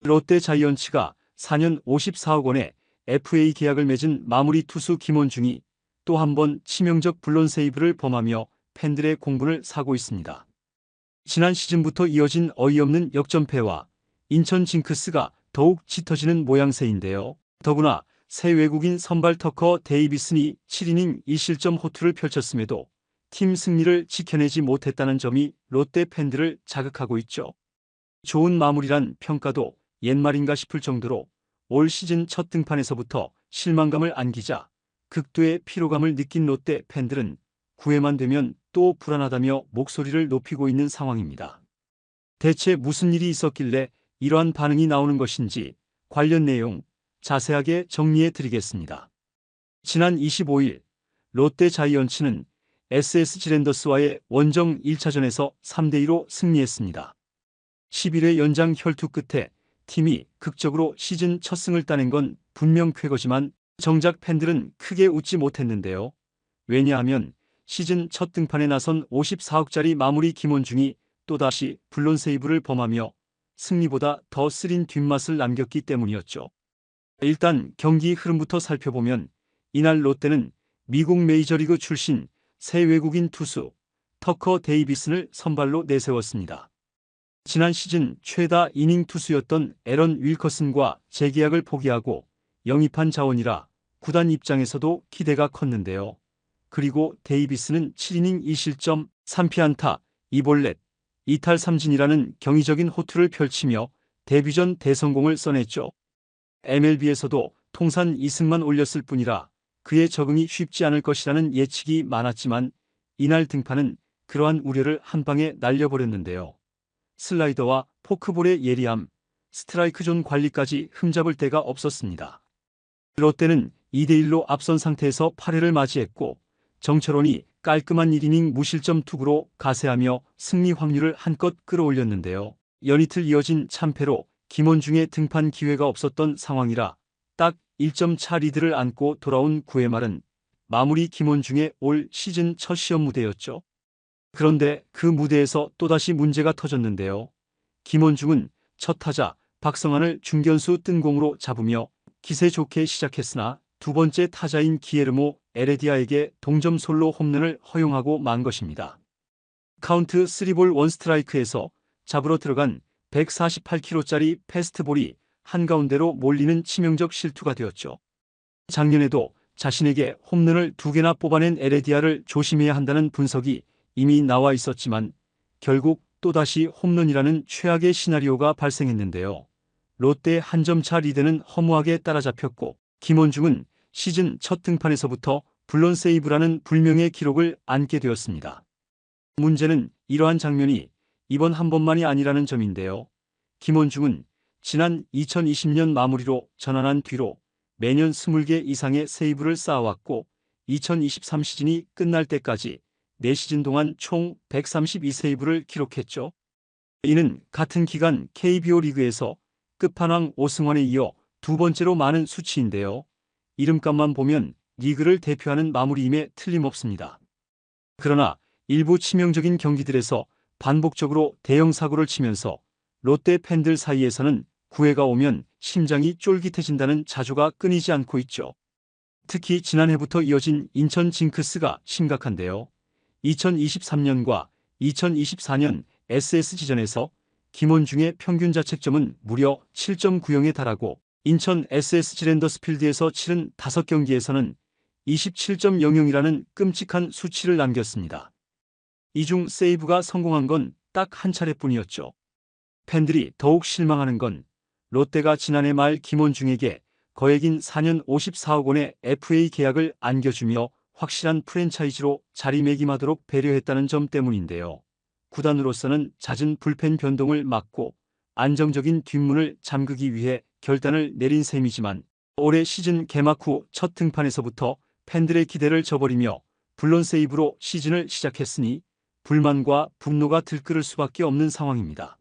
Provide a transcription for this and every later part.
롯데 자이언츠가 4년 54억 원의 FA 계약을 맺은 마무리 투수 김원중이 또 한 번 치명적 불론 세이브를 범하며 팬들의 공분을 사고 있습니다. 지난 시즌부터 이어진 어이없는 역전패와 인천 징크스가 더욱 짙어지는 모양새인데요. 더구나 새 외국인 선발 터커 데이비슨이 7이닝 1실점 호투를 펼쳤음에도 팀 승리를 지켜내지 못했다는 점이 롯데 팬들을 자극하고 있죠. 좋은 마무리란 평가도 옛말인가 싶을 정도로 올 시즌 첫 등판에서부터 실망감을 안기자 극도의 피로감을 느낀 롯데 팬들은 9회만 되면 또 불안하다며 목소리를 높이고 있는 상황입니다. 대체 무슨 일이 있었길래 이러한 반응이 나오는 것인지 관련 내용 자세하게 정리해 드리겠습니다. 지난 25일 롯데 자이언츠는 SSG 랜더스와의 원정 1차전에서 3대2로 승리했습니다. 11회 연장 혈투 끝에 팀이 극적으로 시즌 첫 승을 따낸 건 분명 쾌거지만 정작 팬들은 크게 웃지 못했는데요. 왜냐하면 시즌 첫 등판에 나선 54억짜리 마무리 김원중이 또다시 불론 세이브를 범하며 승리보다 더 쓰린 뒷맛을 남겼기 때문이었죠. 일단 경기 흐름부터 살펴보면 이날 롯데는 미국 메이저리그 출신 새 외국인 투수 터커 데이비슨을 선발로 내세웠습니다. 지난 시즌 최다 이닝 투수였던 애런 윌커슨과 재계약을 포기하고 영입한 자원이라 구단 입장에서도 기대가 컸는데요. 그리고 데이비스는 7이닝 2실점 3피안타 2볼넷 2탈 3진이라는 경이적인 호투를 펼치며 데뷔전 대성공을 써냈죠. MLB에서도 통산 2승만 올렸을 뿐이라 그의 적응이 쉽지 않을 것이라는 예측이 많았지만 이날 등판은 그러한 우려를 한 방에 날려버렸는데요. 슬라이더와 포크볼의 예리함, 스트라이크 존 관리까지 흠잡을 데가 없었습니다. 롯데는 2대1로 앞선 상태에서 8회를 맞이했고 정철원이 깔끔한 1이닝 무실점 투구로 가세하며 승리 확률을 한껏 끌어올렸는데요. 연이틀 이어진 참패로 김원중의 등판 기회가 없었던 상황이라 딱 1점 차 리드를 안고 돌아온 9회 말은 마무리 김원중의 올 시즌 첫 시험 무대였죠. 그런데 그 무대에서 또다시 문제가 터졌는데요. 김원중은 첫 타자 박성환을 중견수 뜬공으로 잡으며 기세 좋게 시작했으나 두 번째 타자인 기에르모 에레디아에게 동점 솔로 홈런을 허용하고 만 것입니다. 카운트 3볼 1스트라이크에서 잡으러 들어간 148km짜리 패스트볼이 한가운데로 몰리는 치명적 실투가 되었죠. 작년에도 자신에게 홈런을 2개나 뽑아낸 에레디아를 조심해야 한다는 분석이 이미 나와 있었지만 결국 또다시 홈런이라는 최악의 시나리오가 발생했는데요. 롯데의 한 점 차 리드는 허무하게 따라잡혔고 김원중은 시즌 첫 등판에서부터 불론 세이브라는 불명예 기록을 안게 되었습니다. 문제는 이러한 장면이 이번 한 번만이 아니라는 점인데요. 김원중은 지난 2020년 마무리로 전환한 뒤로 매년 20개 이상의 세이브를 쌓아왔고 2023 시즌이 끝날 때까지 4시즌 동안 총 132세이브를 기록했죠. 이는 같은 기간 KBO 리그에서 끝판왕 오승환에 이어 두 번째로 많은 수치인데요. 이름값만 보면 리그를 대표하는 마무리임에 틀림없습니다. 그러나 일부 치명적인 경기들에서 반복적으로 대형 사고를 치면서 롯데 팬들 사이에서는 9회가 오면 심장이 쫄깃해진다는 자조가 끊이지 않고 있죠. 특히 지난해부터 이어진 인천 징크스가 심각한데요. 2023년과 2024년 SSG전에서 김원중의 평균 자책점은 무려 7.90에 달하고 인천 SSG 랜더스 필드에서 치른 5경기에서는 27.00이라는 끔찍한 수치를 남겼습니다. 이 중 세이브가 성공한 건 딱 한 차례뿐이었죠. 팬들이 더욱 실망하는 건 롯데가 지난해 말 김원중에게 거액인 4년 54억 원의 FA 계약을 안겨주며 확실한 프랜차이즈로 자리매김하도록 배려했다는 점 때문인데요. 구단으로서는 잦은 불펜 변동을 막고 안정적인 뒷문을 잠그기 위해 결단을 내린 셈이지만 올해 시즌 개막 후 첫 등판에서부터 팬들의 기대를 저버리며 불론 세이브로 시즌을 시작했으니 불만과 분노가 들끓을 수밖에 없는 상황입니다.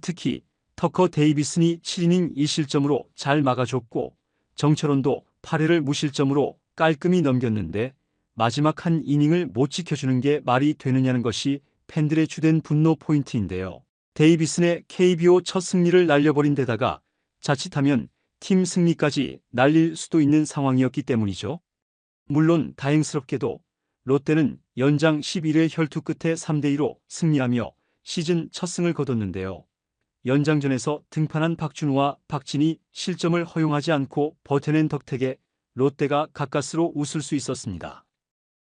특히 터커 데이비슨이 7이닝 1실점으로 잘 막아줬고 정철원도 8회를 무실점으로 깔끔히 넘겼는데 마지막 한 이닝을 못 지켜주는 게 말이 되느냐는 것이 팬들의 주된 분노 포인트인데요. 데이비슨의 KBO 첫 승리를 날려버린 데다가 자칫하면 팀 승리까지 날릴 수도 있는 상황이었기 때문이죠. 물론 다행스럽게도 롯데는 연장 11회 혈투 끝에 3대2로 승리하며 시즌 첫 승을 거뒀는데요. 연장전에서 등판한 박준우와 박진이 실점을 허용하지 않고 버텨낸 덕택에 롯데가 가까스로 웃을 수 있었습니다.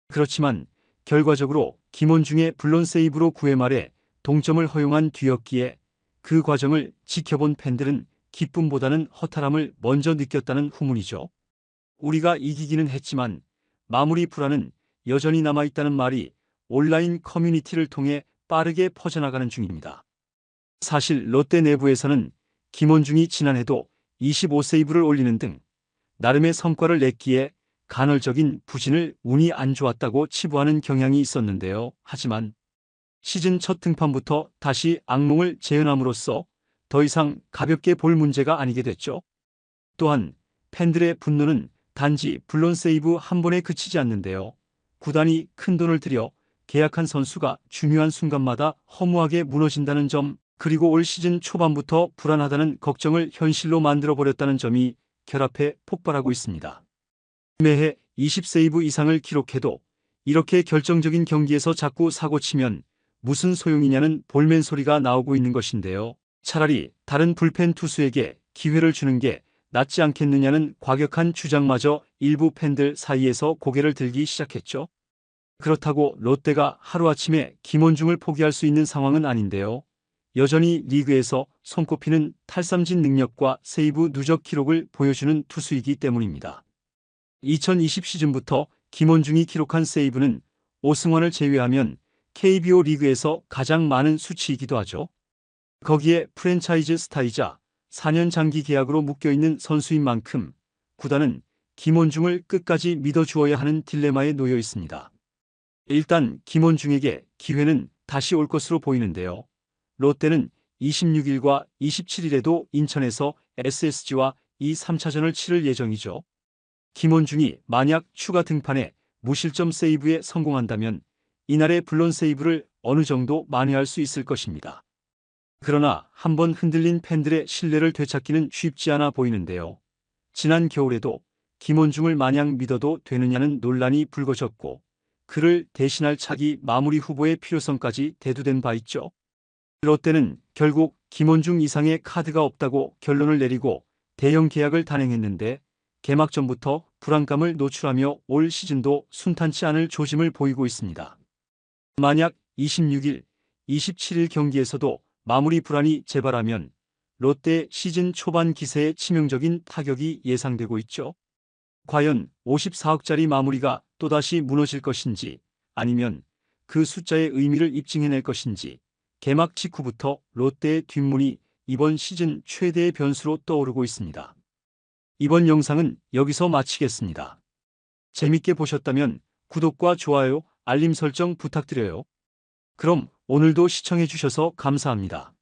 그렇지만 결과적으로 김원중의 블론 세이브로 9회 말에 동점을 허용한 뒤였기에 그 과정을 지켜본 팬들은 기쁨보다는 허탈함을 먼저 느꼈다는 후문이죠. 우리가 이기기는 했지만 마무리 불안은 여전히 남아있다는 말이 온라인 커뮤니티를 통해 빠르게 퍼져나가는 중입니다. 사실 롯데 내부에서는 김원중이 지난해도 25세이브를 올리는 등 나름의 성과를 냈기에 간헐적인 부진을 운이 안 좋았다고 치부하는 경향이 있었는데요. 하지만 시즌 첫 등판부터 다시 악몽을 재현함으로써 더 이상 가볍게 볼 문제가 아니게 됐죠. 또한 팬들의 분노는 단지 블론 세이브 한 번에 그치지 않는데요. 구단이 큰돈을 들여 계약한 선수가 중요한 순간마다 허무하게 무너진다는 점, 그리고 올 시즌 초반부터 불안하다는 걱정을 현실로 만들어버렸다는 점이 결합해 폭발하고 있습니다. 매해 20세이브 이상을 기록해도 이렇게 결정적인 경기에서 자꾸 사고치면 무슨 소용이냐는 볼멘 소리가 나오고 있는 것인데요. 차라리 다른 불펜 투수에게 기회를 주는 게 낫지 않겠느냐는 과격한 주장마저 일부 팬들 사이에서 고개를 들기 시작했죠. 그렇다고 롯데가 하루아침에 김원중을 포기할 수 있는 상황은 아닌데요. 여전히 리그에서 손꼽히는 탈삼진 능력과 세이브 누적 기록을 보여주는 투수이기 때문입니다. 2020 시즌부터 김원중이 기록한 세이브는 오승환을 제외하면 KBO 리그에서 가장 많은 수치이기도 하죠. 거기에 프랜차이즈 스타이자 4년 장기 계약으로 묶여있는 선수인 만큼 구단은 김원중을 끝까지 믿어주어야 하는 딜레마에 놓여 있습니다. 일단 김원중에게 기회는 다시 올 것으로 보이는데요. 롯데는 26일과 27일에도 인천에서 SSG와 3차전을 치를 예정이죠. 김원중이 만약 추가 등판에 무실점 세이브에 성공한다면 이날의 블론 세이브를 어느 정도 만회할 수 있을 것입니다. 그러나 한번 흔들린 팬들의 신뢰를 되찾기는 쉽지 않아 보이는데요. 지난 겨울에도 김원중을 마냥 믿어도 되느냐는 논란이 불거졌고 그를 대신할 차기 마무리 후보의 필요성까지 대두된 바 있죠. 롯데는 결국 김원중 이상의 카드가 없다고 결론을 내리고 대형 계약을 단행했는데 개막 전부터 불안감을 노출하며 올 시즌도 순탄치 않을 조짐을 보이고 있습니다. 만약 26일, 27일 경기에서도 마무리 불안이 재발하면 롯데 시즌 초반 기세에 치명적인 타격이 예상되고 있죠. 과연 54억짜리 마무리가 또다시 무너질 것인지 아니면 그 숫자의 의미를 입증해낼 것인지 개막 직후부터 롯데의 뒷문이 이번 시즌 최대의 변수로 떠오르고 있습니다. 이번 영상은 여기서 마치겠습니다. 재밌게 보셨다면 구독과 좋아요, 알림 설정 부탁드려요. 그럼 오늘도 시청해주셔서 감사합니다.